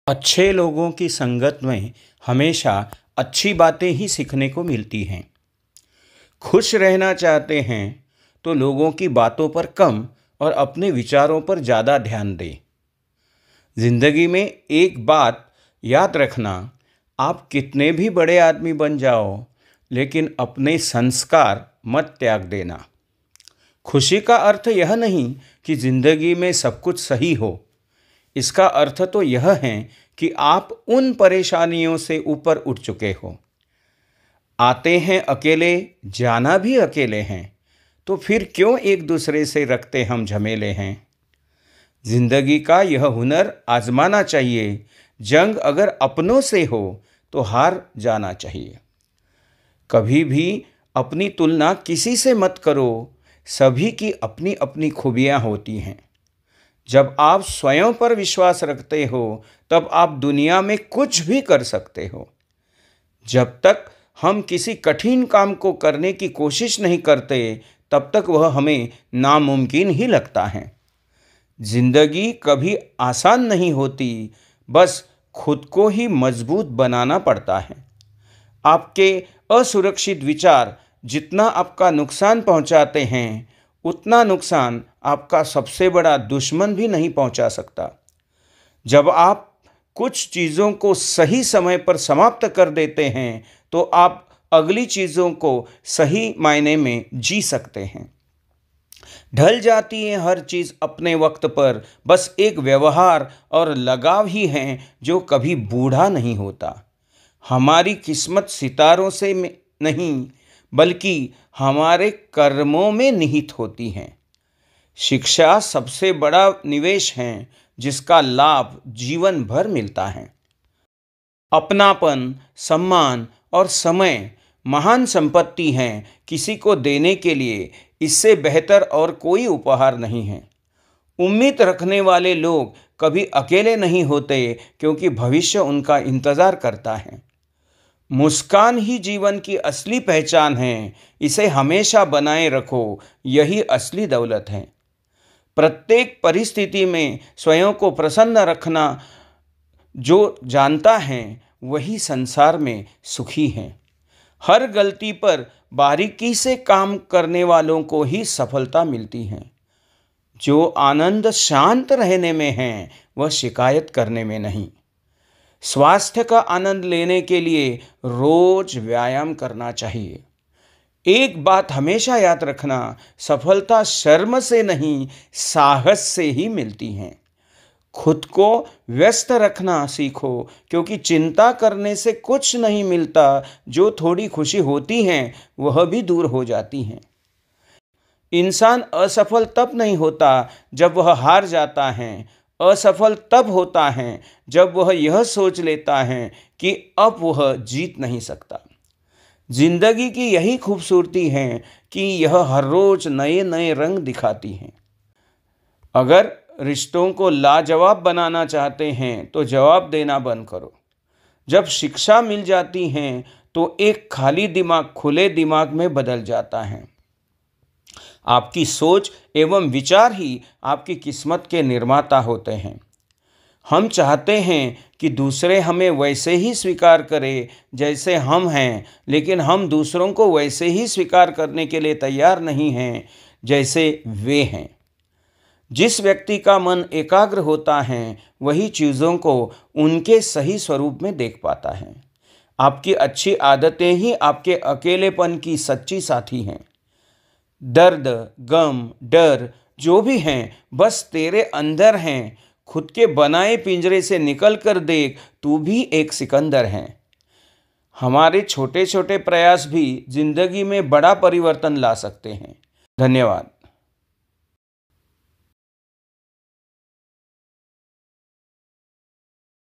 अच्छे लोगों की संगत में हमेशा अच्छी बातें ही सीखने को मिलती हैं। खुश रहना चाहते हैं तो लोगों की बातों पर कम और अपने विचारों पर ज़्यादा ध्यान दें। जिंदगी में एक बात याद रखना, आप कितने भी बड़े आदमी बन जाओ, लेकिन अपने संस्कार मत त्याग देना। खुशी का अर्थ यह नहीं कि जिंदगी में सब कुछ सही हो। इसका अर्थ तो यह है कि आप उन परेशानियों से ऊपर उठ चुके हो। आते हैं अकेले, जाना भी अकेले हैं, तो फिर क्यों एक दूसरे से रखते हम झमेले हैं। जिंदगी का यह हुनर आजमाना चाहिए। जंग अगर अपनों से हो तो हार जाना चाहिए। कभी भी अपनी तुलना किसी से मत करो। सभी की अपनी अपनी खूबियाँ होती हैं। जब आप स्वयं पर विश्वास रखते हो तब आप दुनिया में कुछ भी कर सकते हो। जब तक हम किसी कठिन काम को करने की कोशिश नहीं करते तब तक वह हमें नामुमकिन ही लगता है। जिंदगी कभी आसान नहीं होती, बस खुद को ही मजबूत बनाना पड़ता है। आपके असुरक्षित विचार जितना आपका नुकसान पहुंचाते हैं, उतना नुकसान आपका सबसे बड़ा दुश्मन भी नहीं पहुंचा सकता। जब आप कुछ चीज़ों को सही समय पर समाप्त कर देते हैं तो आप अगली चीज़ों को सही मायने में जी सकते हैं। ढल जाती है हर चीज़ अपने वक्त पर, बस एक व्यवहार और लगाव ही है जो कभी बूढ़ा नहीं होता। हमारी किस्मत सितारों से नहीं, बल्कि हमारे कर्मों में निहित होती हैं। शिक्षा सबसे बड़ा निवेश है जिसका लाभ जीवन भर मिलता है। अपनापन, सम्मान और समय महान संपत्ति हैं। किसी को देने के लिए इससे बेहतर और कोई उपहार नहीं है। उम्मीद रखने वाले लोग कभी अकेले नहीं होते, क्योंकि भविष्य उनका इंतज़ार करता है। मुस्कान ही जीवन की असली पहचान है। इसे हमेशा बनाए रखो, यही असली दौलत है। प्रत्येक परिस्थिति में स्वयं को प्रसन्न रखना जो जानता है वही संसार में सुखी है। हर गलती पर बारीकी से काम करने वालों को ही सफलता मिलती है। जो आनंद शांत रहने में है, वह शिकायत करने में नहीं। स्वास्थ्य का आनंद लेने के लिए रोज व्यायाम करना चाहिए। एक बात हमेशा याद रखना, सफलता शर्म से नहीं, साहस से ही मिलती है। खुद को व्यस्त रखना सीखो, क्योंकि चिंता करने से कुछ नहीं मिलता। जो थोड़ी खुशी होती है वह भी दूर हो जाती है। इंसान असफल तब नहीं होता जब वह हार जाता है। असफल तब होता है जब वह यह सोच लेता है कि अब वह जीत नहीं सकता। जिंदगी की यही खूबसूरती है कि यह हर रोज नए नए रंग दिखाती है। अगर रिश्तों को लाजवाब बनाना चाहते हैं तो जवाब देना बंद करो। जब शिक्षा मिल जाती है तो एक खाली दिमाग खुले दिमाग में बदल जाता है। आपकी सोच एवं विचार ही आपकी किस्मत के निर्माता होते हैं। हम चाहते हैं कि दूसरे हमें वैसे ही स्वीकार करें जैसे हम हैं, लेकिन हम दूसरों को वैसे ही स्वीकार करने के लिए तैयार नहीं हैं जैसे वे हैं। जिस व्यक्ति का मन एकाग्र होता है, वही चीज़ों को उनके सही स्वरूप में देख पाता है। आपकी अच्छी आदतें ही आपके अकेलेपन की सच्ची साथी हैं। दर्द, गम, डर जो भी हैं, बस तेरे अंदर हैं। खुद के बनाए पिंजरे से निकल कर देख, तू भी एक सिकंदर है। हमारे छोटे छोटे प्रयास भी जिंदगी में बड़ा परिवर्तन ला सकते हैं। धन्यवाद।